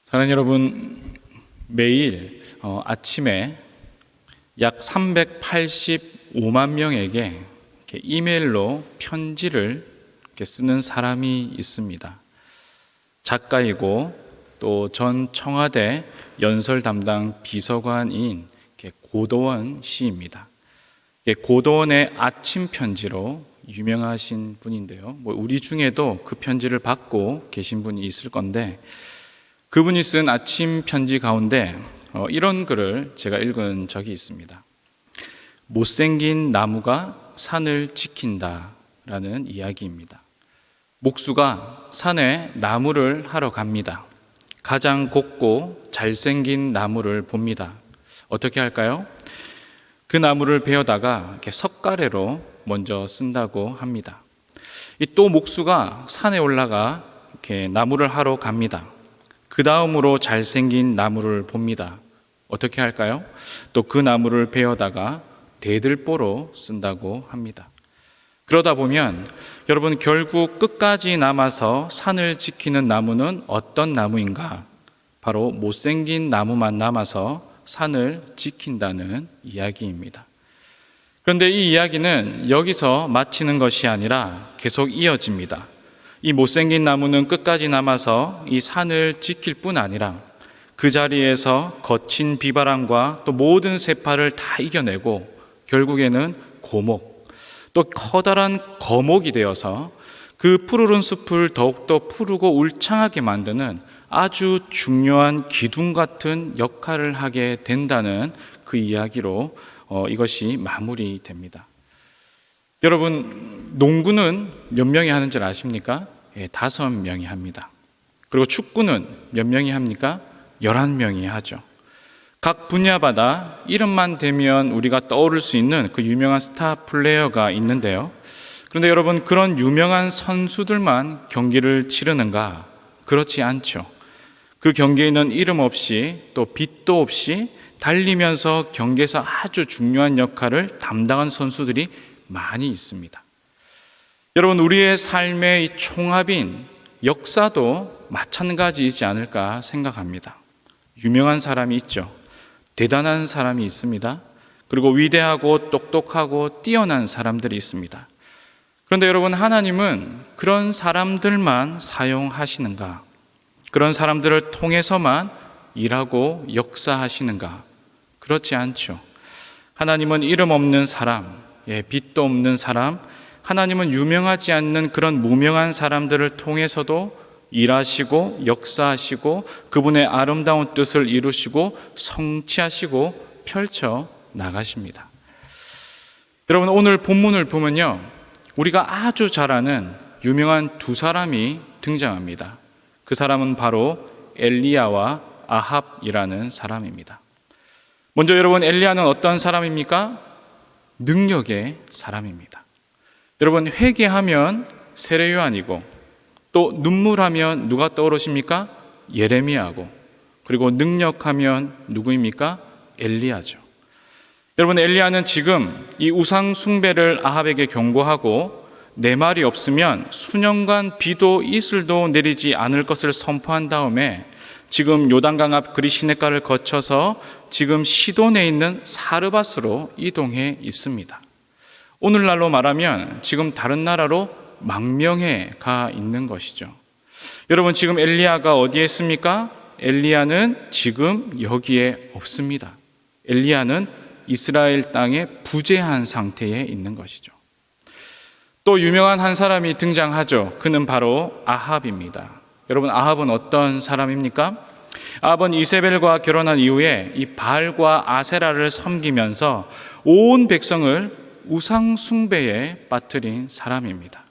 사랑하는 여러분, 매일 아침에 약 385만 명에게 이렇게 이메일로 편지를 이렇게 쓰는 사람이 있습니다. 작가이고 또 전 청와대 연설 담당 비서관인 고도원 씨입니다. 고도원의 아침 편지로 유명하신 분인데요. 우리 중에도 그 편지를 받고 계신 분이 있을 건데, 그분이 쓴 아침 편지 가운데 이런 글을 제가 읽은 적이 있습니다. 못생긴 나무가 산을 지킨다 라는 이야기입니다. 목수가 산에 나무를 하러 갑니다. 가장 곱고 잘생긴 나무를 봅니다. 어떻게 할까요? 그 나무를 베어다가 이렇게 석가래로 먼저 쓴다고 합니다. 또 목수가 산에 올라가 이렇게 나무를 하러 갑니다. 그 다음으로 잘생긴 나무를 봅니다. 어떻게 할까요? 또 그 나무를 베어다가 대들보로 쓴다고 합니다. 그러다 보면 여러분, 결국 끝까지 남아서 산을 지키는 나무는 어떤 나무인가? 바로 못생긴 나무만 남아서 산을 지킨다는 이야기입니다. 그런데 이 이야기는 여기서 마치는 것이 아니라 계속 이어집니다. 이 못생긴 나무는 끝까지 남아서 이 산을 지킬 뿐 아니라 그 자리에서 거친 비바람과 또 모든 세파를 다 이겨내고 결국에는 고목, 또 커다란 거목이 되어서 그 푸르른 숲을 더욱더 푸르고 울창하게 만드는 아주 중요한 기둥 같은 역할을 하게 된다는 그 이야기로 이것이 마무리됩니다. 여러분, 농구는 몇 명이 하는 줄 아십니까? 5명이 합니다. 그리고 축구는 몇 명이 합니까? 11명이 하죠. 각 분야마다 이름만 대면 우리가 떠오를 수 있는 그 유명한 스타 플레이어가 있는데요. 그런데 여러분, 그런 유명한 선수들만 경기를 치르는가? 그렇지 않죠. 그 경기에는 이름 없이 또 빛도 없이 달리면서 경기에서 아주 중요한 역할을 담당한 선수들이 많이 있습니다. 여러분, 우리의 삶의 이 총합인 역사도 마찬가지이지 않을까 생각합니다. 유명한 사람이 있죠. 대단한 사람이 있습니다. 그리고 위대하고 똑똑하고 뛰어난 사람들이 있습니다. 그런데 여러분, 하나님은 그런 사람들만 사용하시는가? 그런 사람들을 통해서만 일하고 역사하시는가? 그렇지 않죠. 하나님은 이름 없는 사람, 빛도 없는 사람, 하나님은 유명하지 않는 그런 무명한 사람들을 통해서도 일하시고 역사하시고 그분의 아름다운 뜻을 이루시고 성취하시고 펼쳐 나가십니다. 여러분, 오늘 본문을 보면요, 우리가 아주 잘 아는 유명한 두 사람이 등장합니다. 그 사람은 바로 엘리야와 아합이라는 사람입니다. 먼저 여러분, 엘리야는 어떤 사람입니까? 능력의 사람입니다. 여러분, 회개하면 세례요한이고 또 눈물하면 누가 떠오르십니까? 예레미야고, 그리고 능력하면 누구입니까? 엘리야죠. 여러분, 엘리야는 지금 이 우상 숭배를 아합에게 경고하고 내 말이 없으면 수년간 비도 이슬도 내리지 않을 것을 선포한 다음에 지금 요단강 앞 그리시네가를 거쳐서 지금 시돈에 있는 사르밧으로 이동해 있습니다. 오늘날로 말하면 지금 다른 나라로 망명해 가 있는 것이죠. 여러분, 지금 엘리야가 어디에 있습니까? 엘리야는 지금 여기에 없습니다. 엘리야는 이스라엘 땅에 부재한 상태에 있는 것이죠. 또 유명한 한 사람이 등장하죠. 그는 바로 아합입니다. 여러분, 아합은 어떤 사람입니까? 아합은 이세벨과 결혼한 이후에 이 바알과 아세라를 섬기면서 온 백성을 우상 숭배에 빠뜨린 사람입니다.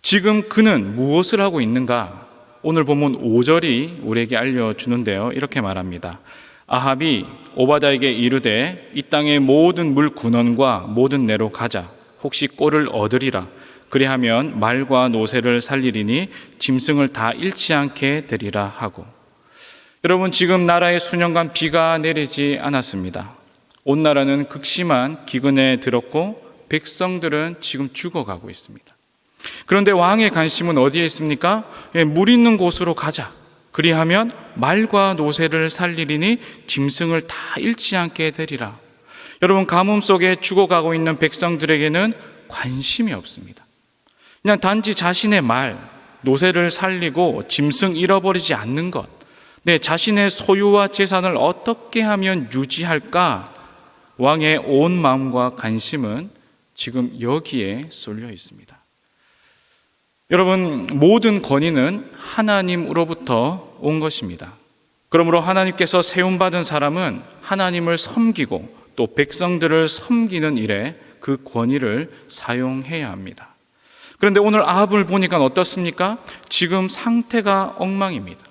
지금 그는 무엇을 하고 있는가? 오늘 본문 5절이 우리에게 알려주는데요. 이렇게 말합니다. 아합이 오바댜에게 이르되 이 땅의 모든 물 근원과 모든 내로 가자. 혹시 꼴을 얻으리라. 그리하면 말과 노새를 살리리니 짐승을 다 잃지 않게 되리라 하고. 여러분, 지금 나라에 수년간 비가 내리지 않았습니다. 온 나라는 극심한 기근에 들었고 백성들은 지금 죽어가고 있습니다. 그런데 왕의 관심은 어디에 있습니까? 물 있는 곳으로 가자. 그리하면 말과 노새를 살리리니 짐승을 다 잃지 않게 되리라. 여러분, 가뭄 속에 죽어가고 있는 백성들에게는 관심이 없습니다. 그냥 단지 자신의 말, 노새를 살리고 짐승 잃어버리지 않는 것, 내 자신의 소유와 재산을 어떻게 하면 유지할까? 왕의 온 마음과 관심은 지금 여기에 쏠려 있습니다. 여러분, 모든 권위는 하나님으로부터 온 것입니다. 그러므로 하나님께서 세움받은 사람은 하나님을 섬기고 또 백성들을 섬기는 일에 그 권위를 사용해야 합니다. 그런데 오늘 아합을 보니까 어떻습니까? 지금 상태가 엉망입니다.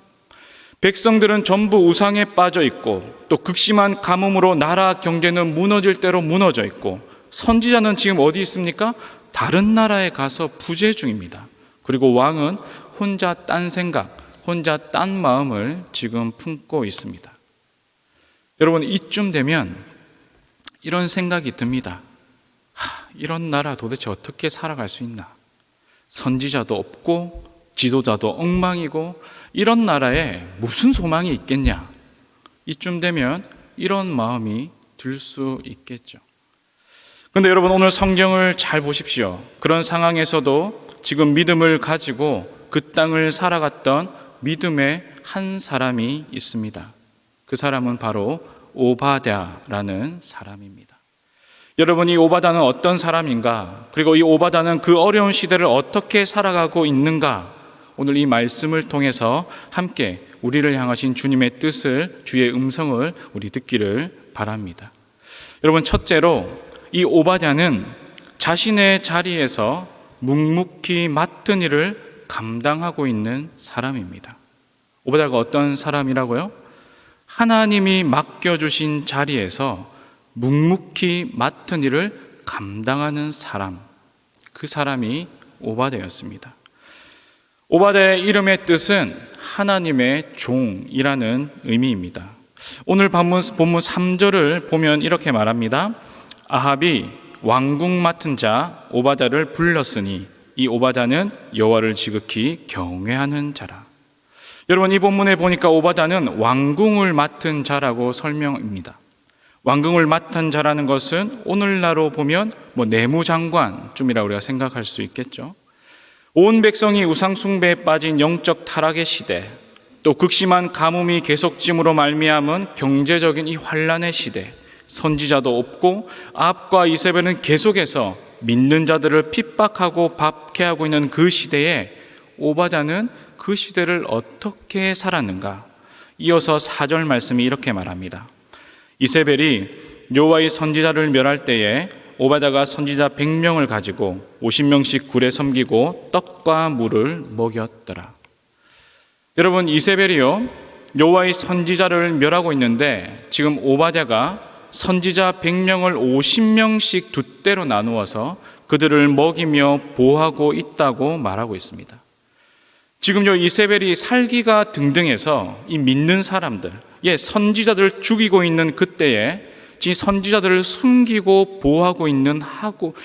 백성들은 전부 우상에 빠져 있고 또 극심한 가뭄으로 나라 경제는 무너질 대로 무너져 있고 선지자는 지금 어디 있습니까? 다른 나라에 가서 부재 중입니다. 그리고 왕은 혼자 딴 생각, 혼자 딴 마음을 지금 품고 있습니다. 여러분, 이쯤 되면 이런 생각이 듭니다. 이런 나라 도대체 어떻게 살아갈 수 있나? 선지자도 없고 지도자도 엉망이고 이런 나라에 무슨 소망이 있겠냐? 이쯤 되면 이런 마음이 들 수 있겠죠. 그런데 여러분, 오늘 성경을 잘 보십시오. 그런 상황에서도 지금 믿음을 가지고 그 땅을 살아갔던 믿음의 한 사람이 있습니다. 그 사람은 바로 오바댜라는 사람입니다. 여러분, 이 오바댜는 어떤 사람인가? 그리고 이 오바댜는 그 어려운 시대를 어떻게 살아가고 있는가? 오늘 이 말씀을 통해서 함께 우리를 향하신 주님의 뜻을, 주의 음성을 우리 듣기를 바랍니다. 여러분, 첫째로 이 오바댜는 자신의 자리에서 묵묵히 맡은 일을 감당하고 있는 사람입니다. 오바댜가 어떤 사람이라고요? 하나님이 맡겨주신 자리에서 묵묵히 맡은 일을 감당하는 사람, 그 사람이 오바댜였습니다. 오바댜의 이름의 뜻은 하나님의 종이라는 의미입니다. 오늘 본문 3절을 보면 이렇게 말합니다. 아합이 왕궁 맡은 자 오바댜를 불렀으니 이 오바댜는 여호와를 지극히 경외하는 자라. 여러분, 이 본문에 보니까 오바댜는 왕궁을 맡은 자라고 설명입니다. 왕궁을 맡은 자라는 것은 오늘날로 보면 내무장관쯤이라고 우리가 생각할 수 있겠죠. 온 백성이 우상 숭배에 빠진 영적 타락의 시대, 또 극심한 가뭄이 계속짐으로 말미암은 경제적인 이 환란의 시대, 선지자도 없고 아합과 이세벨은 계속해서 믿는 자들을 핍박하고 박해하고 있는 그 시대에 오바댜는 그 시대를 어떻게 살았는가? 이어서 4절 말씀이 이렇게 말합니다. 이세벨이 여호와의 선지자를 멸할 때에 오바댜가 선지자 100명을 가지고 50명씩 굴에 섬기고 떡과 물을 먹였더라. 여러분, 이세벨이요, 여호와의 선지자를 멸하고 있는데 지금 오바댜가 선지자 100명을 50명씩 두 때로 나누어서 그들을 먹이며 보호하고 있다고 말하고 있습니다. 지금요, 이세벨이 살기가 등등해서 이 믿는 사람들, 선지자들을 죽이고 있는 그때에 선지자들을 숨기고 보호하고 있는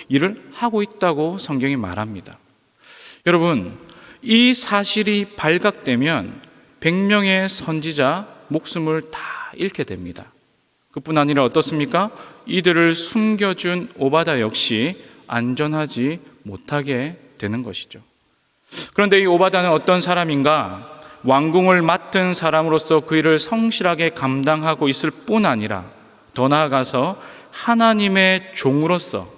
일을 하고 있다고 성경이 말합니다. 여러분, 이 사실이 발각되면 100명의 선지자 목숨을 다 잃게 됩니다. 그뿐 아니라 어떻습니까? 이들을 숨겨준 오바댜 역시 안전하지 못하게 되는 것이죠. 그런데 이 오바댜는 어떤 사람인가? 왕궁을 맡은 사람으로서 그 일을 성실하게 감당하고 있을 뿐 아니라 더 나아가서 하나님의 종으로서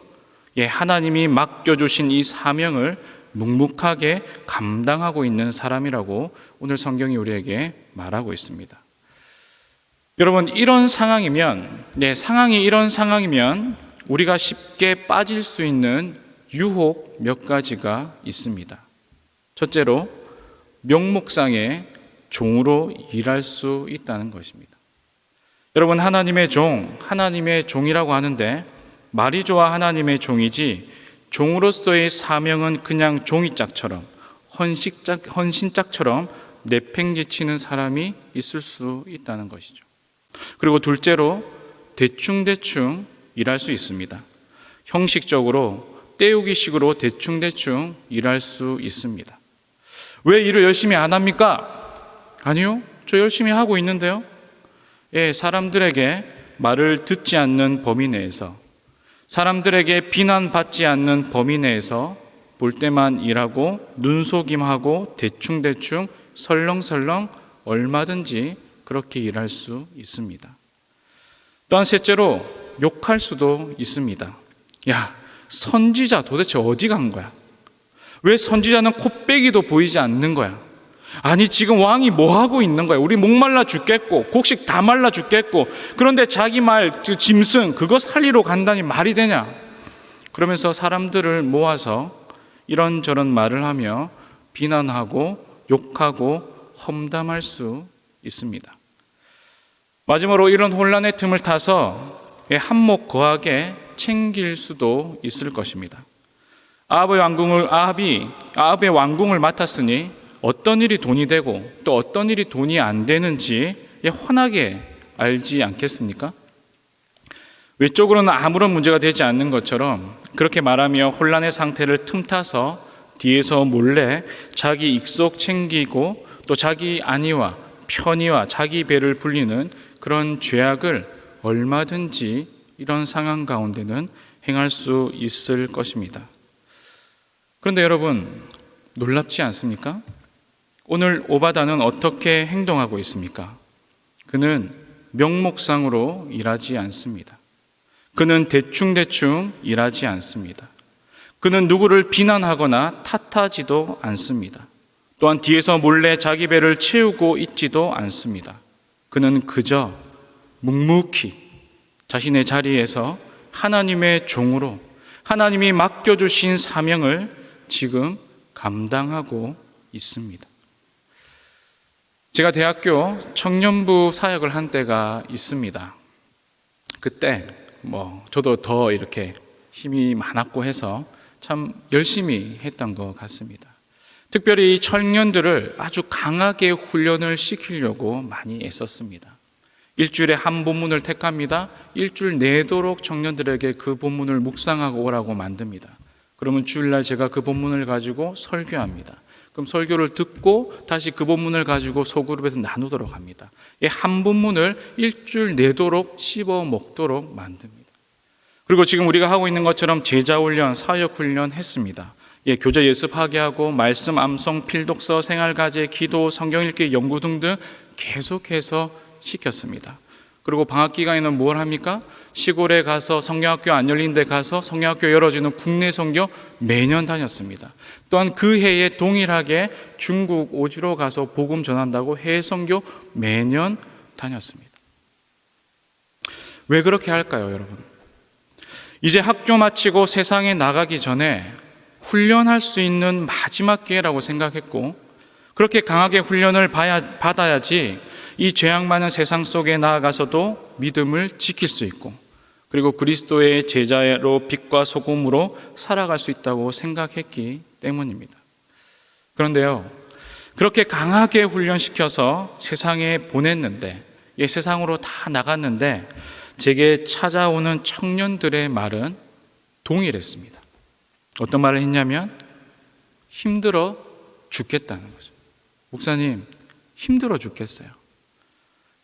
하나님이 맡겨주신 이 사명을 묵묵하게 감당하고 있는 사람이라고 오늘 성경이 우리에게 말하고 있습니다. 여러분, 이런 상황이면, 상황이 이런 상황이면 우리가 쉽게 빠질 수 있는 유혹 몇 가지가 있습니다. 첫째로, 명목상의 종으로 일할 수 있다는 것입니다. 여러분, 하나님의 종이라고 하는데 말이 좋아 하나님의 종이지 종으로서의 사명은 그냥 종이짝처럼 헌신짝처럼 내팽개치는 사람이 있을 수 있다는 것이죠. 그리고 둘째로, 대충대충 일할 수 있습니다. 형식적으로 때우기식으로 대충대충 일할 수 있습니다. 왜 일을 열심히 안 합니까? 아니요, 저 열심히 하고 있는데요. 예, 사람들에게 말을 듣지 않는 범위 내에서, 사람들에게 비난받지 않는 범위 내에서 볼 때만 일하고 눈속임하고 대충대충 설렁설렁 얼마든지 그렇게 일할 수 있습니다. 또한 셋째로 욕할 수도 있습니다. 야, 선지자 도대체 어디 간 거야? 왜 선지자는 코빼기도 보이지 않는 거야? 아니, 지금 왕이 뭐 하고 있는 거야? 우리 목말라 죽겠고 곡식 다 말라 죽겠고, 그런데 자기 말 짐승 그거 살리러 간다니 말이 되냐? 그러면서 사람들을 모아서 이런저런 말을 하며 비난하고 욕하고 험담할 수 있습니다. 마지막으로 이런 혼란의 틈을 타서 한몫 거하게 챙길 수도 있을 것입니다. 아합의 왕궁을 맡았으니 어떤 일이 돈이 되고 또 어떤 일이 돈이 안 되는지 훤하게 알지 않겠습니까? 외적으로는 아무런 문제가 되지 않는 것처럼 그렇게 말하며 혼란의 상태를 틈타서 뒤에서 몰래 자기 익속 챙기고 또 자기 안위와 편의와 자기 배를 불리는 그런 죄악을 얼마든지 이런 상황 가운데는 행할 수 있을 것입니다. 그런데 여러분, 놀랍지 않습니까? 오늘 오바다는 어떻게 행동하고 있습니까? 그는 명목상으로 일하지 않습니다. 그는 대충대충 일하지 않습니다. 그는 누구를 비난하거나 탓하지도 않습니다. 또한 뒤에서 몰래 자기 배를 채우고 있지도 않습니다. 그는 그저 묵묵히 자신의 자리에서 하나님의 종으로 하나님이 맡겨주신 사명을 지금 감당하고 있습니다. 제가 대학교 청년부 사역을 한 때가 있습니다. 그때 저도 더 이렇게 힘이 많았고 해서 참 열심히 했던 것 같습니다. 특별히 이 청년들을 아주 강하게 훈련을 시키려고 많이 애썼습니다. 일주일에 한 본문을 택합니다. 일주일 내도록 청년들에게 그 본문을 묵상하고 오라고 만듭니다. 그러면 주일날 제가 그 본문을 가지고 설교합니다. 그럼 설교를 듣고 다시 그 본문을 가지고 소그룹에서 나누도록 합니다. 한 본문을 일주일 내도록 씹어 먹도록 만듭니다. 그리고 지금 우리가 하고 있는 것처럼 제자훈련, 사역훈련 했습니다. 교재 예습하게 하고 말씀 암송, 필독서, 생활과제, 기도, 성경 읽기, 연구 등등 계속해서 시켰습니다. 그리고 방학 기간에는 뭘 합니까? 시골에 가서 성경학교 안 열린 데 가서 성경학교 열어주는 국내 선교 매년 다녔습니다. 또한 그 해에 동일하게 중국 오지로 가서 복음 전한다고 해외 선교 매년 다녔습니다. 왜 그렇게 할까요, 여러분? 이제 학교 마치고 세상에 나가기 전에 훈련할 수 있는 마지막 기회라고 생각했고, 그렇게 강하게 훈련을 받아야지 이 죄악 많은 세상 속에 나아가서도 믿음을 지킬 수 있고, 그리고 그리스도의 제자로 빛과 소금으로 살아갈 수 있다고 생각했기 때문입니다. 그런데요, 그렇게 강하게 훈련시켜서 세상에 보냈는데, 세상으로 다 나갔는데 제게 찾아오는 청년들의 말은 동일했습니다. 어떤 말을 했냐면 힘들어 죽겠다는 거죠. 목사님, 힘들어 죽겠어요.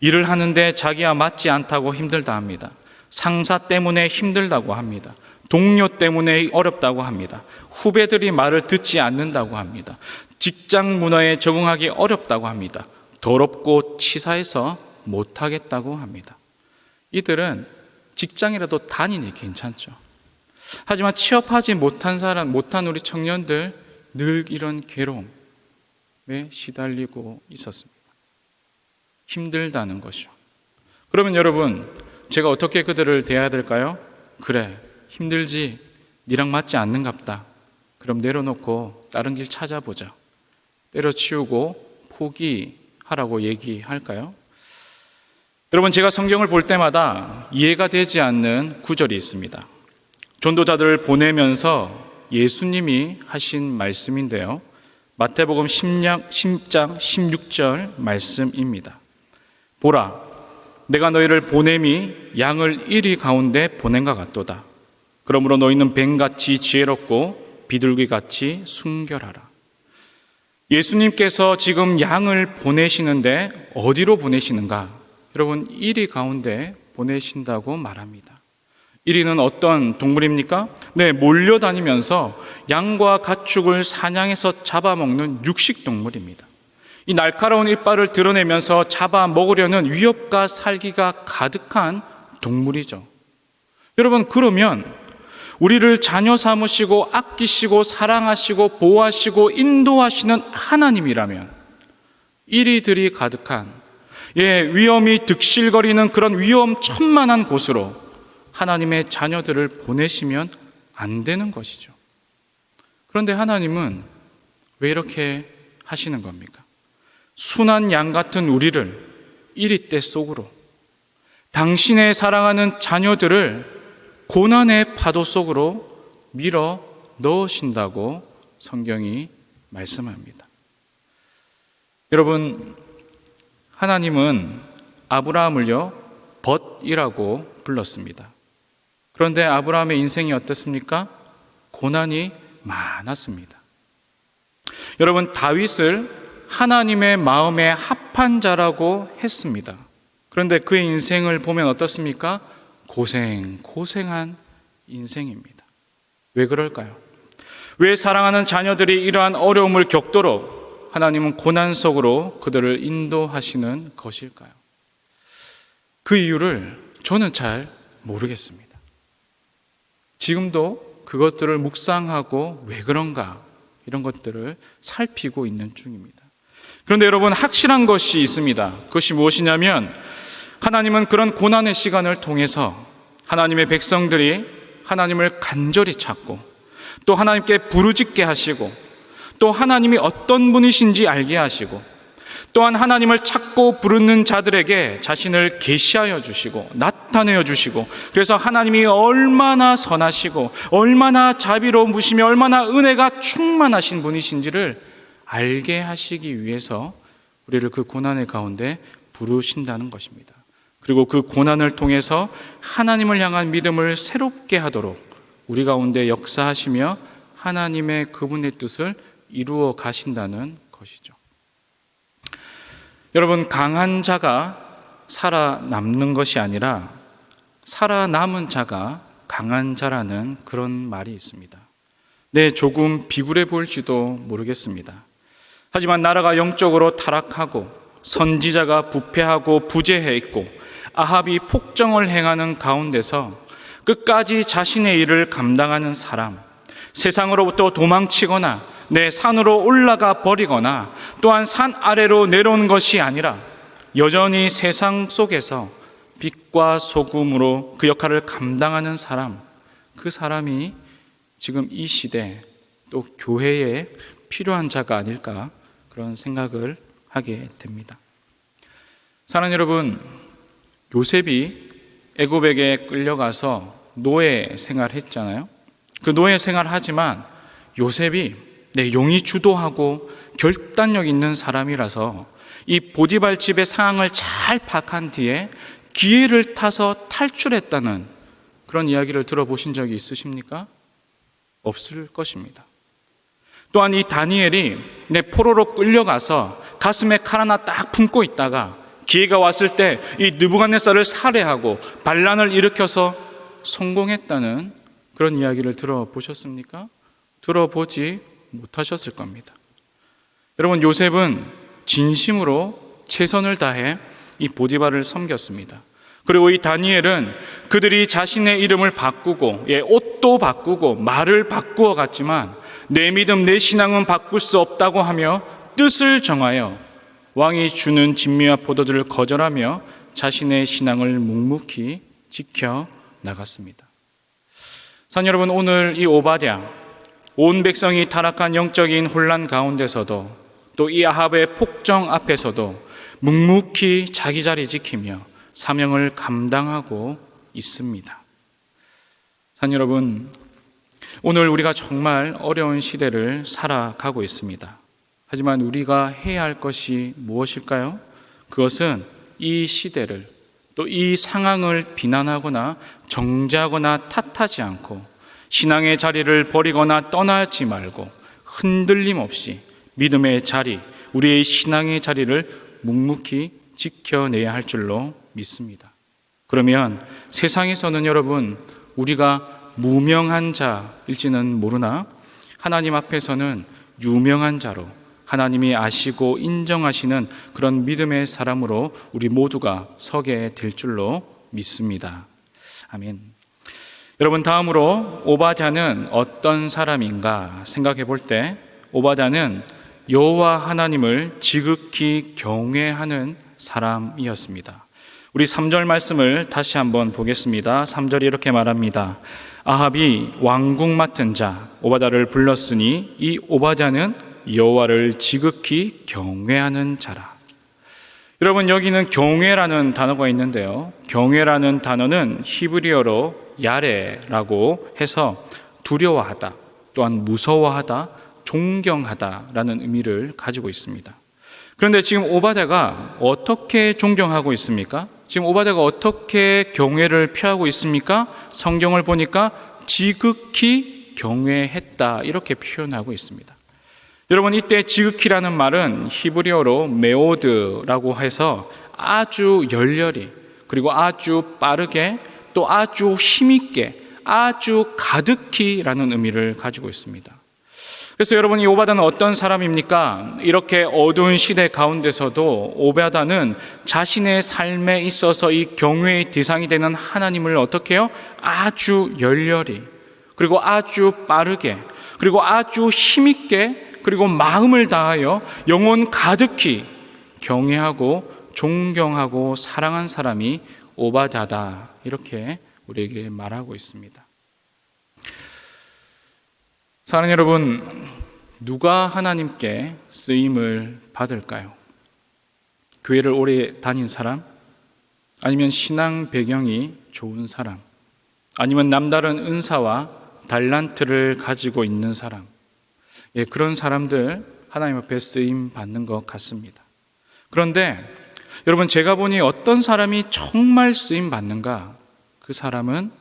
일을 하는데 자기와 맞지 않다고 힘들다 합니다. 상사 때문에 힘들다고 합니다. 동료 때문에 어렵다고 합니다. 후배들이 말을 듣지 않는다고 합니다. 직장 문화에 적응하기 어렵다고 합니다. 더럽고 치사해서 못하겠다고 합니다. 이들은 직장이라도 다니니 괜찮죠. 하지만 취업하지 못한 못한 우리 청년들 늘 이런 괴로움에 시달리고 있었습니다. 힘들다는 것이요. 그러면 여러분, 제가 어떻게 그들을 대해야 될까요? 그래, 힘들지, 니랑 맞지 않는갑다. 그럼 내려놓고 다른 길 찾아보자. 때려치우고 포기하라고 얘기할까요? 여러분, 제가 성경을 볼 때마다 이해가 되지 않는 구절이 있습니다. 전도자들을 보내면서 예수님이 하신 말씀인데요, 마태복음 10장 16절 말씀입니다. 보라, 내가 너희를 보냄이 양을 이리 가운데 보낸과 같도다. 그러므로 너희는 뱀같이 지혜롭고 비둘기같이 순결하라. 예수님께서 지금 양을 보내시는데 어디로 보내시는가? 여러분, 이리 가운데 보내신다고 말합니다. 이리는 어떤 동물입니까? 네, 몰려다니면서 양과 가축을 사냥해서 잡아먹는 육식 동물입니다. 이 날카로운 이빨을 드러내면서 잡아먹으려는 위협과 살기가 가득한 동물이죠. 여러분, 그러면 우리를 자녀 삼으시고 아끼시고 사랑하시고 보호하시고 인도하시는 하나님이라면 이리들이 가득한 위험이 득실거리는 그런 위험천만한 곳으로 하나님의 자녀들을 보내시면 안 되는 것이죠. 그런데 하나님은 왜 이렇게 하시는 겁니까? 순한 양 같은 우리를 이리떼 속으로, 당신의 사랑하는 자녀들을 고난의 파도 속으로 밀어 넣으신다고 성경이 말씀합니다. 여러분, 하나님은 아브라함을요, 벗이라고 불렀습니다. 그런데 아브라함의 인생이 어떻습니까? 고난이 많았습니다. 여러분, 다윗을 하나님의 마음에 합한 자라고 했습니다. 그런데 그의 인생을 보면 어떻습니까? 고생한 인생입니다. 왜 그럴까요? 왜 사랑하는 자녀들이 이러한 어려움을 겪도록 하나님은 고난 속으로 그들을 인도하시는 것일까요? 그 이유를 저는 잘 모르겠습니다. 지금도 그것들을 묵상하고 왜 그런가 이런 것들을 살피고 있는 중입니다. 그런데 여러분, 확실한 것이 있습니다. 그것이 무엇이냐면 하나님은 그런 고난의 시간을 통해서 하나님의 백성들이 하나님을 간절히 찾고 또 하나님께 부르짖게 하시고 또 하나님이 어떤 분이신지 알게 하시고 또한 하나님을 찾고 부르는 자들에게 자신을 계시하여 주시고 나타내어 주시고, 그래서 하나님이 얼마나 선하시고 얼마나 자비로우시며 얼마나 은혜가 충만하신 분이신지를 알게 하시기 위해서 우리를 그 고난의 가운데 부르신다는 것입니다. 그리고 그 고난을 통해서 하나님을 향한 믿음을 새롭게 하도록 우리 가운데 역사하시며 하나님의 그분의 뜻을 이루어 가신다는 것이죠. 여러분, 강한 자가 살아남는 것이 아니라 살아남은 자가 강한 자라는 그런 말이 있습니다. 네, 조금 비굴해 보일지도 모르겠습니다. 하지만 나라가 영적으로 타락하고 선지자가 부패하고 부재해 있고 아합이 폭정을 행하는 가운데서 끝까지 자신의 일을 감당하는 사람, 세상으로부터 도망치거나 내 산으로 올라가 버리거나 또한 산 아래로 내려오는 것이 아니라 여전히 세상 속에서 빛과 소금으로 그 역할을 감당하는 사람, 그 사람이 지금 이 시대 또 교회에 필요한 자가 아닐까 그런 생각을 하게 됩니다. 사랑하는 여러분, 요셉이 애굽에게 끌려가서 노예 생활했잖아요. 그 노예 생활하지만 요셉이 용이 주도하고 결단력 있는 사람이라서 이 보디발 집의 상황을 잘 파악한 뒤에 기회를 타서 탈출했다는 그런 이야기를 들어보신 적이 있으십니까? 없을 것입니다. 또한 이 다니엘이 포로로 끌려가서 가슴에 칼 하나 딱 품고 있다가 기회가 왔을 때 이 느부갓네살을 살해하고 반란을 일으켜서 성공했다는 그런 이야기를 들어보셨습니까? 들어보지 못하셨을 겁니다. 여러분, 요셉은 진심으로 최선을 다해 이 보디발을 섬겼습니다. 그리고 이 다니엘은 그들이 자신의 이름을 바꾸고 옷도 바꾸고 말을 바꾸어 갔지만 내 믿음 내 신앙은 바꿀 수 없다고 하며 뜻을 정하여 왕이 주는 진미와 포도주를 거절하며 자신의 신앙을 묵묵히 지켜 나갔습니다. 산 여러분, 오늘 이 오바댜, 온 백성이 타락한 영적인 혼란 가운데서도 또 이 아합의 폭정 앞에서도 묵묵히 자기 자리 지키며 사명을 감당하고 있습니다. 산 여러분, 오늘 우리가 정말 어려운 시대를 살아가고 있습니다. 하지만 우리가 해야 할 것이 무엇일까요? 그것은 이 시대를 또 이 상황을 비난하거나 정죄하거나 탓하지 않고 신앙의 자리를 버리거나 떠나지 말고 흔들림 없이 믿음의 자리, 우리의 신앙의 자리를 묵묵히 지켜내야 할 줄로 믿습니다. 그러면 세상에서는 여러분, 우리가 무명한 자일지는 모르나 하나님 앞에서는 유명한 자로, 하나님이 아시고 인정하시는 그런 믿음의 사람으로 우리 모두가 서게 될 줄로 믿습니다. 아멘. 여러분, 다음으로 오바댜는 어떤 사람인가 생각해 볼 때, 오바댜는 여호와 하나님을 지극히 경외하는 사람이었습니다. 우리 3절 말씀을 다시 한번 보겠습니다. 3절이 이렇게 말합니다. 아합이 왕궁 맡은 자 오바댜를 불렀으니 이 오바댜는 여호와를 지극히 경외하는 자라. 여러분, 여기는 경외라는 단어가 있는데요, 경외라는 단어는 히브리어로 야레라고 해서 두려워하다, 또한 무서워하다, 존경하다라는 의미를 가지고 있습니다. 그런데 지금 오바댜가 어떻게 존경하고 있습니까? 지금 오바댜가 어떻게 경외를 표하고 있습니까? 성경을 보니까 지극히 경외했다, 이렇게 표현하고 있습니다. 여러분, 이때 지극히라는 말은 히브리어로 메오드라고 해서 아주 열렬히, 그리고 아주 빠르게, 또 아주 힘있게, 아주 가득히라는 의미를 가지고 있습니다. 그래서 여러분, 이 오바댜는 어떤 사람입니까? 이렇게 어두운 시대 가운데서도 오바댜는 자신의 삶에 있어서 이 경외의 대상이 되는 하나님을 어떻게 해요? 아주 열렬히, 그리고 아주 빠르게, 그리고 아주 힘있게, 그리고 마음을 다하여 영혼 가득히 경외하고 존경하고 사랑한 사람이 오바댜다, 이렇게 우리에게 말하고 있습니다. 사랑하는 여러분, 누가 하나님께 쓰임을 받을까요? 교회를 오래 다닌 사람? 아니면 신앙 배경이 좋은 사람? 아니면 남다른 은사와 달란트를 가지고 있는 사람? 그런 사람들 하나님 앞에 쓰임 받는 것 같습니다. 그런데 여러분, 제가 보니 어떤 사람이 정말 쓰임 받는가? 그 사람은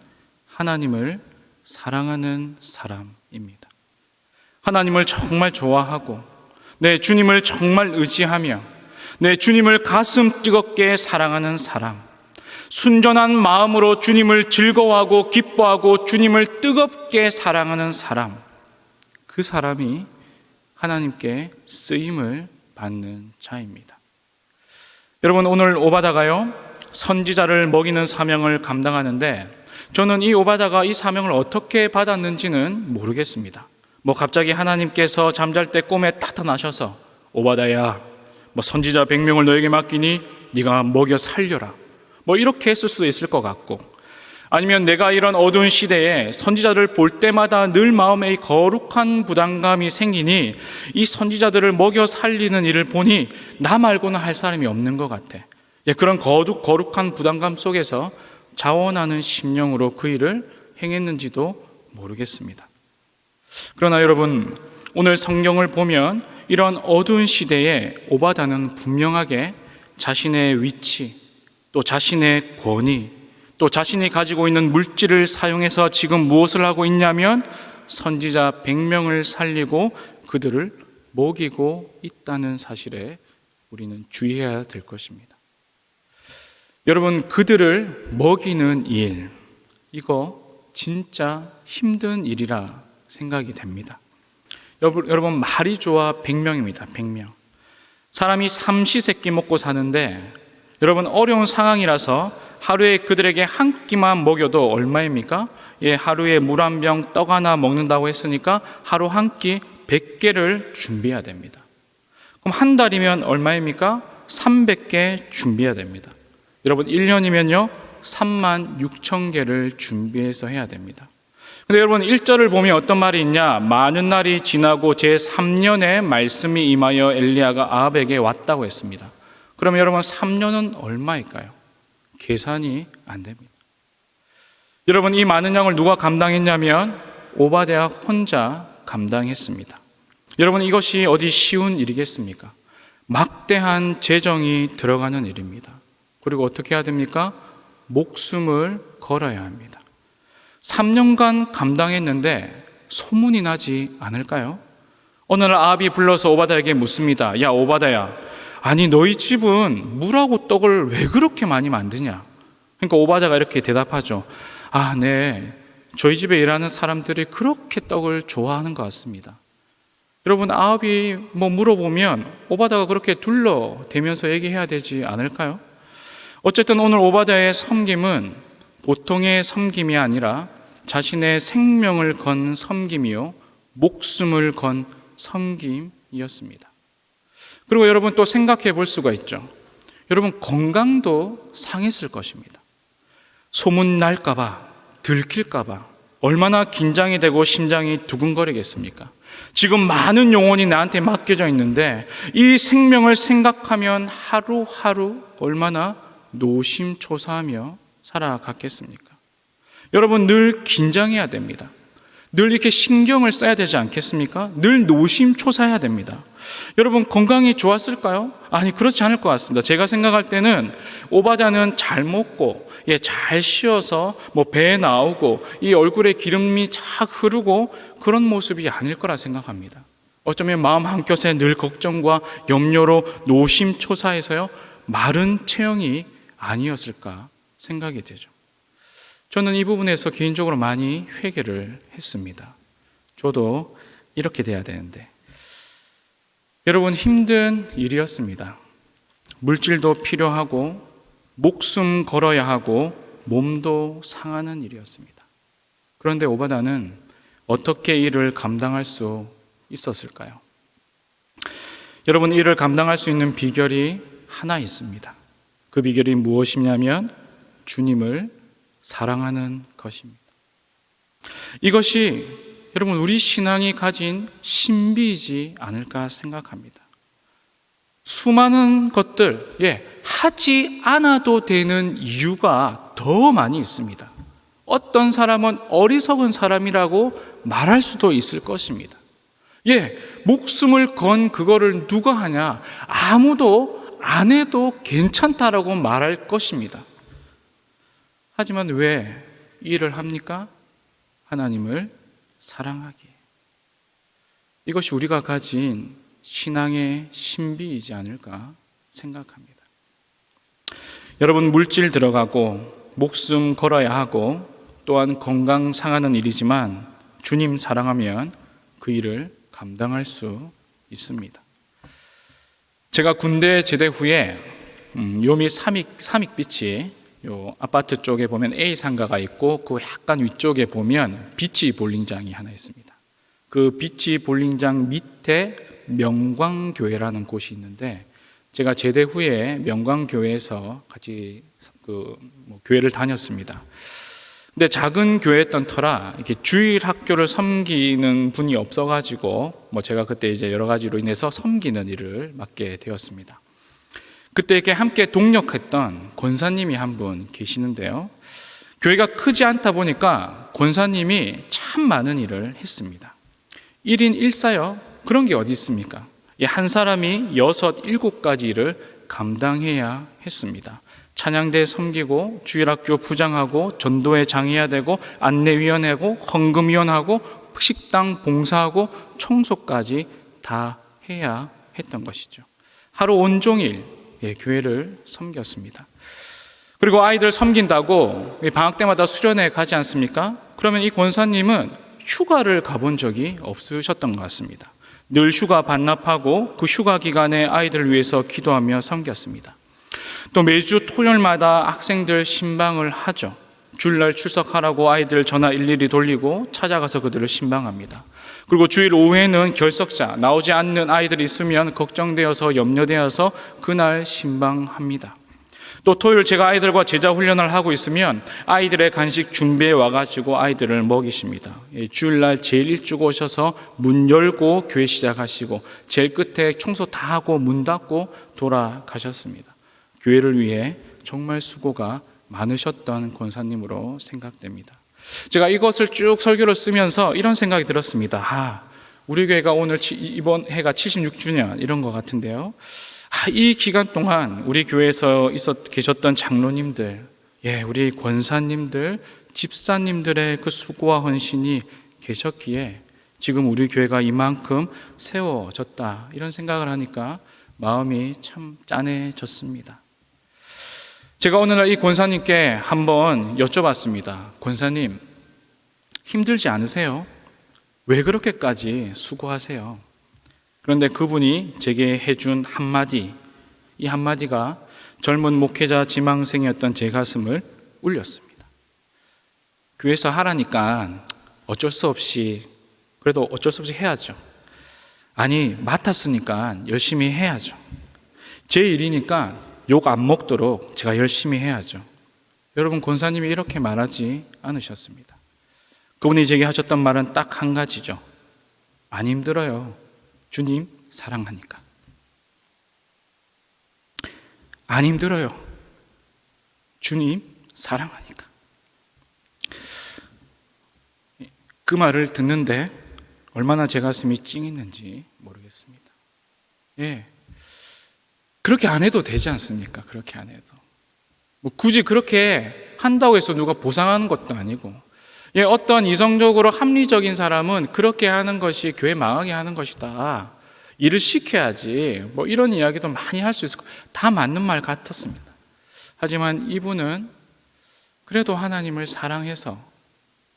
하나님을 사랑하는 사람입니다. 하나님을 정말 좋아하고, 내 주님을 정말 의지하며, 내 주님을 가슴 뜨겁게 사랑하는 사람, 순전한 마음으로 주님을 즐거워하고 기뻐하고 주님을 뜨겁게 사랑하는 사람, 그 사람이 하나님께 쓰임을 받는 자입니다. 여러분, 오늘 오바댜가요, 선지자를 먹이는 사명을 감당하는데, 저는 이 오바댜가 이 사명을 어떻게 받았는지는 모르겠습니다. 갑자기 하나님께서 잠잘 때 꿈에 나타나셔서 오바댜야, 선지자 100명을 너에게 맡기니 네가 먹여 살려라, 이렇게 했을 수도 있을 것 같고, 아니면 내가 이런 어두운 시대에 선지자를 볼 때마다 늘 마음에 이 거룩한 부담감이 생기니 이 선지자들을 먹여 살리는 일을 보니 나 말고는 할 사람이 없는 것 같아. 그런 거룩한 부담감 속에서 자원하는 심령으로 그 일을 행했는지도 모르겠습니다. 그러나 여러분, 오늘 성경을 보면 이런 어두운 시대에 오바댜는 분명하게 자신의 위치, 또 자신의 권위, 또 자신이 가지고 있는 물질을 사용해서 지금 무엇을 하고 있냐면 선지자 100명을 살리고 그들을 먹이고 있다는 사실에 우리는 주의해야 될 것입니다. 여러분, 그들을 먹이는 일, 이거 진짜 힘든 일이라 생각이 됩니다. 여러분, 말이 좋아 100명입니다. 100명. 사람이 삼시세끼 먹고 사는데, 여러분, 어려운 상황이라서 하루에 그들에게 한 끼만 먹여도 얼마입니까? 하루에 물 한 병, 떡 하나 먹는다고 했으니까 하루 한 끼 100개를 준비해야 됩니다. 그럼 한 달이면 얼마입니까? 300개 준비해야 됩니다. 여러분, 1년이면요 36,000개를 준비해서 해야 됩니다. 근데 여러분, 1절을 보면 어떤 말이 있냐? 많은 날이 지나고 제3년에 말씀이 임하여 엘리야가 아합에게 왔다고 했습니다. 그러면 여러분, 3년은 얼마일까요? 계산이 안 됩니다. 여러분, 이 많은 양을 누가 감당했냐면 오바댜 혼자 감당했습니다. 여러분, 이것이 어디 쉬운 일이겠습니까? 막대한 재정이 들어가는 일입니다. 그리고 어떻게 해야 됩니까? 목숨을 걸어야 합니다. 3년간 감당했는데 소문이 나지 않을까요? 어느 날 아합이 불러서 오바댜에게 묻습니다. 야, 오바댜야, 아니 너희 집은 물하고 떡을 왜 그렇게 많이 만드냐? 그러니까 오바댜가 이렇게 대답하죠. 아, 네, 저희 집에 일하는 사람들이 그렇게 떡을 좋아하는 것 같습니다. 여러분, 아합이 물어보면 오바댜가 그렇게 둘러대면서 얘기해야 되지 않을까요? 어쨌든 오늘 오바댜의 섬김은 보통의 섬김이 아니라 자신의 생명을 건 섬김이요, 목숨을 건 섬김이었습니다. 그리고 여러분, 또 생각해 볼 수가 있죠. 여러분, 건강도 상했을 것입니다. 소문 날까봐, 들킬까봐 얼마나 긴장이 되고 심장이 두근거리겠습니까? 지금 많은 영혼이 나한테 맡겨져 있는데 이 생명을 생각하면 하루하루 얼마나 노심초사하며 살아갔겠습니까? 여러분, 늘 긴장해야 됩니다. 늘 이렇게 신경을 써야 되지 않겠습니까? 늘 노심초사해야 됩니다. 여러분, 건강이 좋았을까요? 아니, 그렇지 않을 것 같습니다. 제가 생각할 때는 오바댜는 잘 먹고, 잘 쉬어서 배에 나오고 이 얼굴에 기름이 착 흐르고 그런 모습이 아닐 거라 생각합니다. 어쩌면 마음 한켠에 늘 걱정과 염려로 노심초사해서요, 마른 체형이 아니었을까 생각이 되죠. 저는 이 부분에서 개인적으로 많이 회개를 했습니다. 저도 이렇게 돼야 되는데. 여러분, 힘든 일이었습니다. 물질도 필요하고 목숨 걸어야 하고 몸도 상하는 일이었습니다. 그런데 오바댜는 어떻게 이를 감당할 수 있었을까요? 여러분, 이를 감당할 수 있는 비결이 하나 있습니다. 그 비결이 무엇이냐면 주님을 사랑하는 것입니다. 이것이 여러분, 우리 신앙이 가진 신비이지 않을까 생각합니다. 수많은 것들, 하지 않아도 되는 이유가 더 많이 있습니다. 어떤 사람은 어리석은 사람이라고 말할 수도 있을 것입니다. 목숨을 건 그거를 누가 하냐? 아무도 안 해도 괜찮다라고 말할 것입니다. 하지만 왜 이 일을 합니까? 하나님을 사랑하기에. 이것이 우리가 가진 신앙의 신비이지 않을까 생각합니다. 여러분, 물질 들어가고 목숨 걸어야 하고 또한 건강 상하는 일이지만 주님 사랑하면 그 일을 감당할 수 있습니다. 제가 군대 제대 후에 요미 삼익비치 요 아파트 쪽에 보면 A 상가가 있고 그 약간 위쪽에 보면 비치 볼링장이 하나 있습니다. 그 비치 볼링장 밑에 명광교회라는 곳이 있는데 제가 제대 후에 명광교회에서 같이 교회를 다녔습니다. 근데 작은 교회였던 터라 이렇게 주일 학교를 섬기는 분이 없어가지고 제가 그때 이제 여러 가지로 인해서 섬기는 일을 맡게 되었습니다. 그때 이렇게 함께 동력했던 권사님이 한 분 계시는데요. 교회가 크지 않다 보니까 권사님이 참 많은 일을 했습니다. 1인 1사요? 그런 게 어디 있습니까? 한 사람이 6, 7가지 일을 감당해야 했습니다. 찬양대 섬기고 주일학교 부장하고 전도회 장해야 되고 안내위원회고 헌금위원하고 식당 봉사하고 청소까지 다 해야 했던 것이죠. 하루 온종일 교회를 섬겼습니다. 그리고 아이들 섬긴다고 방학 때마다 수련회 가지 않습니까? 그러면 이 권사님은 휴가를 가본 적이 없으셨던 것 같습니다. 늘 휴가 반납하고 그 휴가 기간에 아이들을 위해서 기도하며 섬겼습니다. 또 매주 토요일마다 학생들 신방을 하죠. 주일날 출석하라고 아이들 전화 일일이 돌리고 찾아가서 그들을 신방합니다. 그리고 주일 오후에는 결석자, 나오지 않는 아이들이 있으면 걱정되어서 염려되어서 그날 신방합니다. 또 토요일 제가 아이들과 제자 훈련을 하고 있으면 아이들의 간식 준비해 와가지고 아이들을 먹이십니다. 주일날 제일 일찍 오셔서 문 열고 교회 시작하시고 제일 끝에 청소 다 하고 문 닫고 돌아가셨습니다. 교회를 위해 정말 수고가 많으셨던 권사님으로 생각됩니다. 제가 이것을 쭉 설교를 쓰면서 이런 생각이 들었습니다. 우리 교회가 오늘 이번 해가 76주년 이런 것 같은데요. 이 기간 동안 우리 교회에서 계셨던 장로님들, 우리 권사님들, 집사님들의 그 수고와 헌신이 계셨기에 지금 우리 교회가 이만큼 세워졌다, 이런 생각을 하니까 마음이 참 짠해졌습니다. 제가 오늘날 이 권사님께 한번 여쭤봤습니다. 권사님, 힘들지 않으세요? 왜 그렇게까지 수고하세요? 그런데 그분이 제게 해준 한마디, 이 한마디가 젊은 목회자 지망생이었던 제 가슴을 울렸습니다. 교회에서 하라니까 어쩔 수 없이, 그래도 어쩔 수 없이 해야죠. 아니, 맡았으니까 열심히 해야죠. 제 일이니까 욕 안 먹도록 제가 열심히 해야죠. 여러분, 권사님이 이렇게 말하지 않으셨습니다. 그분이 제게 하셨던 말은 딱 한 가지죠. 안 힘들어요. 주님 사랑하니까. 안 힘들어요. 주님 사랑하니까. 그 말을 듣는데 얼마나 제 가슴이 찡했는지 모르겠습니다. 예, 그렇게 안 해도 되지 않습니까? 그렇게 안 해도. 뭐 굳이 그렇게 한다고 해서 누가 보상하는 것도 아니고, 예, 어떤 이성적으로 합리적인 사람은 그렇게 하는 것이 교회 망하게 하는 것이다, 일을 시켜야지, 뭐 이런 이야기도 많이 할 수 있을 거예요. 다 맞는 말 같았습니다. 하지만 이분은 그래도 하나님을 사랑해서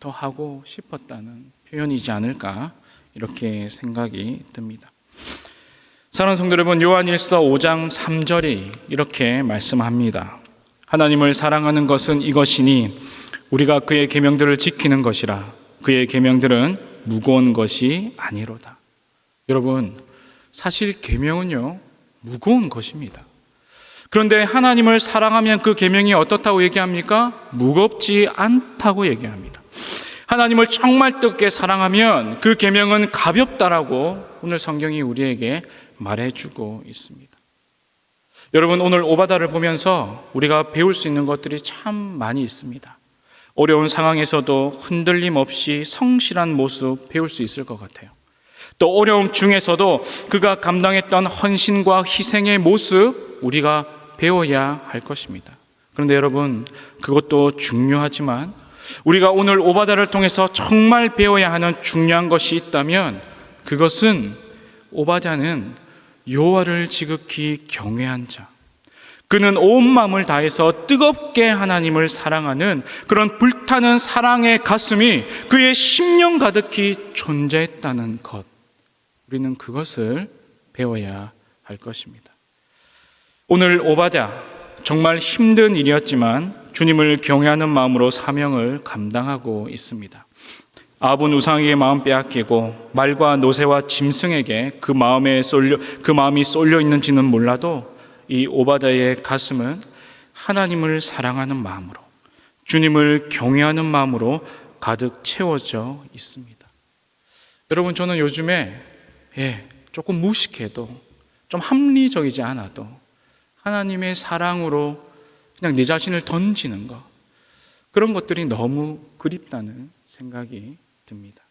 더 하고 싶었다는 표현이지 않을까, 이렇게 생각이 듭니다. 사랑하는 성도 여러분, 요한일서 5장 3절이 이렇게 말씀합니다. 하나님을 사랑하는 것은 이것이니 우리가 그의 계명들을 지키는 것이라. 그의 계명들은 무거운 것이 아니로다. 여러분, 사실 계명은요, 무거운 것입니다. 그런데 하나님을 사랑하면 그 계명이 어떻다고 얘기합니까? 무겁지 않다고 얘기합니다. 하나님을 정말 뜨겁게 사랑하면 그 계명은 가볍다라고 오늘 성경이 우리에게 말해주고 있습니다. 여러분, 오늘 오바다를 보면서 우리가 배울 수 있는 것들이 참 많이 있습니다. 어려운 상황에서도 흔들림 없이 성실한 모습 배울 수 있을 것 같아요. 또 어려움 중에서도 그가 감당했던 헌신과 희생의 모습 우리가 배워야 할 것입니다. 그런데 여러분, 그것도 중요하지만 우리가 오늘 오바다를 통해서 정말 배워야 하는 중요한 것이 있다면 그것은, 오바다는 여호와를 지극히 경외한 자, 그는 온 마음을 다해서 뜨겁게 하나님을 사랑하는 그런 불타는 사랑의 가슴이 그의 심령 가득히 존재했다는 것, 우리는 그것을 배워야 할 것입니다. 오늘 오바다, 정말 힘든 일이었지만 주님을 경외하는 마음으로 사명을 감당하고 있습니다. 아합은 우상에게 마음 빼앗기고 말과 노새와 짐승에게 그 마음이 쏠려 있는지는 몰라도 이 오바다의 가슴은 하나님을 사랑하는 마음으로, 주님을 경외하는 마음으로 가득 채워져 있습니다. 여러분, 저는 요즘에 조금 무식해도, 좀 합리적이지 않아도 하나님의 사랑으로 그냥 내 자신을 던지는 것, 그런 것들이 너무 그립다는 생각이 듭니다.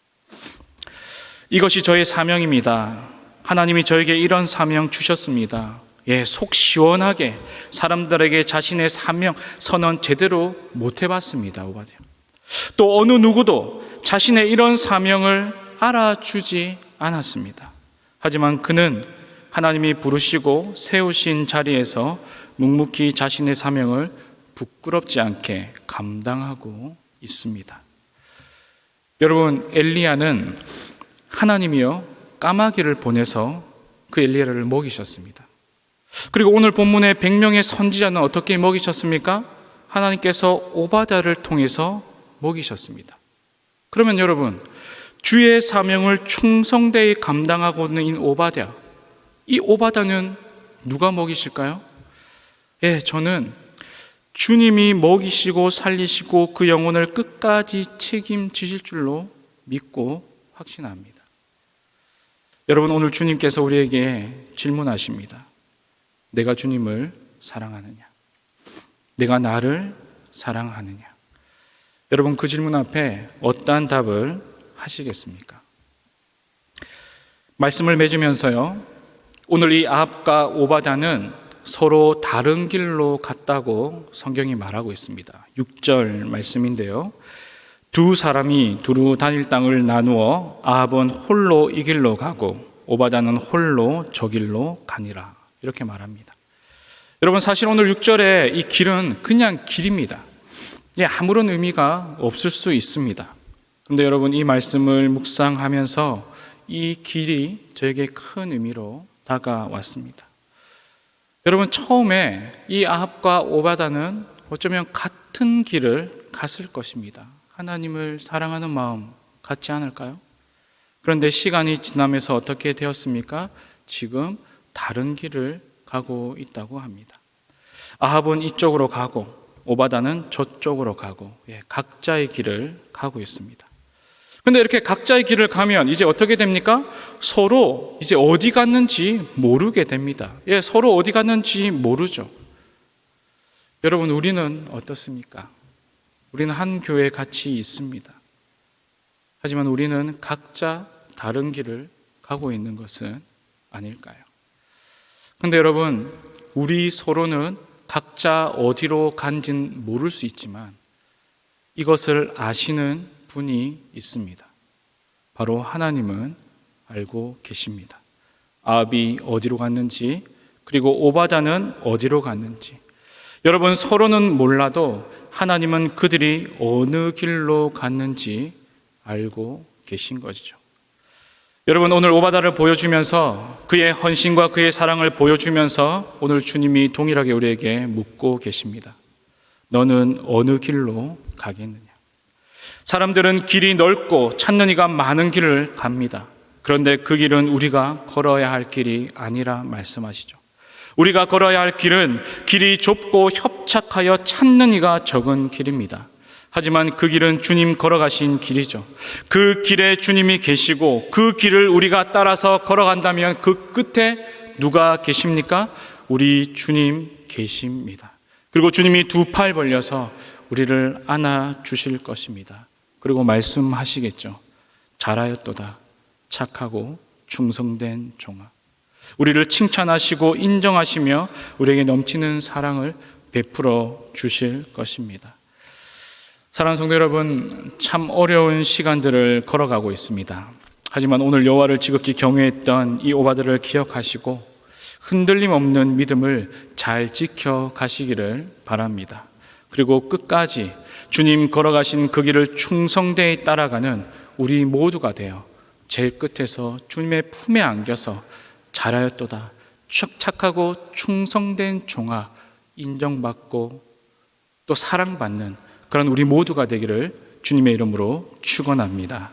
이것이 저의 사명입니다. 하나님이 저에게 이런 사명 주셨습니다. 속 시원하게 사람들에게 자신의 사명 선언 제대로 못 해봤습니다. 오바다. 또 어느 누구도 자신의 이런 사명을 알아주지 않았습니다. 하지만 그는 하나님이 부르시고 세우신 자리에서 묵묵히 자신의 사명을 부끄럽지 않게 감당하고 있습니다. 여러분, 엘리야는 하나님이요 까마귀를 보내서 그 엘리야를 먹이셨습니다. 그리고 오늘 본문의 100명의 선지자는 어떻게 먹이셨습니까? 하나님께서 오바다를 통해서 먹이셨습니다. 그러면 여러분, 주의 사명을 충성되이 감당하고 있는 오바다, 이 오바다는 누가 먹이실까요? 저는 주님이 먹이시고 살리시고 그 영혼을 끝까지 책임지실 줄로 믿고 확신합니다. 여러분, 오늘 주님께서 우리에게 질문하십니다. 내가 주님을 사랑하느냐? 내가 나를 사랑하느냐? 여러분, 그 질문 앞에 어떠한 답을 하시겠습니까? 말씀을 맺으면서요, 오늘 이 아합과 오바다는 서로 다른 길로 갔다고 성경이 말하고 있습니다. 6절 말씀인데요, 두 사람이 두루 다닐 땅을 나누어 아합은 홀로 이 길로 가고 오바다는 홀로 저 길로 가니라. 이렇게 말합니다. 여러분, 사실 오늘 6절에 이 길은 그냥 길입니다. 아무런 의미가 없을 수 있습니다. 그런데 여러분, 이 말씀을 묵상하면서 이 길이 저에게 큰 의미로 다가왔습니다. 여러분, 처음에 이 아합과 오바다는 어쩌면 같은 길을 갔을 것입니다. 하나님을 사랑하는 마음 같지 않을까요? 그런데 시간이 지나면서 어떻게 되었습니까? 지금 다른 길을 가고 있다고 합니다. 아합은 이쪽으로 가고 오바다는 저쪽으로 가고 각자의 길을 가고 있습니다. 그런데 이렇게 각자의 길을 가면 이제 어떻게 됩니까? 서로 이제 어디 갔는지 모르게 됩니다. 서로 어디 갔는지 모르죠. 여러분, 우리는 어떻습니까? 우리는 한 교회에 같이 있습니다. 하지만 우리는 각자 다른 길을 가고 있는 것은 아닐까요? 그런데 여러분, 우리 서로는 각자 어디로 간지는 모를 수 있지만 이것을 아시는 분이 있습니다. 바로 하나님은 알고 계십니다. 아합이 어디로 갔는지, 그리고 오바다는 어디로 갔는지. 여러분, 서로는 몰라도 하나님은 그들이 어느 길로 갔는지 알고 계신 것이죠. 여러분, 오늘 오바다를 보여주면서 그의 헌신과 그의 사랑을 보여주면서 오늘 주님이 동일하게 우리에게 묻고 계십니다. 너는 어느 길로 가겠느냐? 사람들은 길이 넓고 찾는 이가 많은 길을 갑니다. 그런데 그 길은 우리가 걸어야 할 길이 아니라 말씀하시죠. 우리가 걸어야 할 길은 길이 좁고 협착하여 찾는 이가 적은 길입니다. 하지만 그 길은 주님 걸어가신 길이죠. 그 길에 주님이 계시고 그 길을 우리가 따라서 걸어간다면 그 끝에 누가 계십니까? 우리 주님 계십니다. 그리고 주님이 두 팔 벌려서 우리를 안아 주실 것입니다. 그리고 말씀하시겠죠. 잘하였도다 착하고 충성된 종아. 우리를 칭찬하시고 인정하시며 우리에게 넘치는 사랑을 베풀어 주실 것입니다. 사랑하는 성도 여러분, 참 어려운 시간들을 걸어가고 있습니다. 하지만 오늘 여호와를 지극히 경외했던 이 오바다를 기억하시고 흔들림 없는 믿음을 잘 지켜 가시기를 바랍니다. 그리고 끝까지 주님 걸어가신 그 길을 충성되이 따라가는 우리 모두가 되어 제일 끝에서 주님의 품에 안겨서 잘하였도다 착하고 충성된 종아 인정받고 또 사랑받는 그런 우리 모두가 되기를 주님의 이름으로 축원합니다.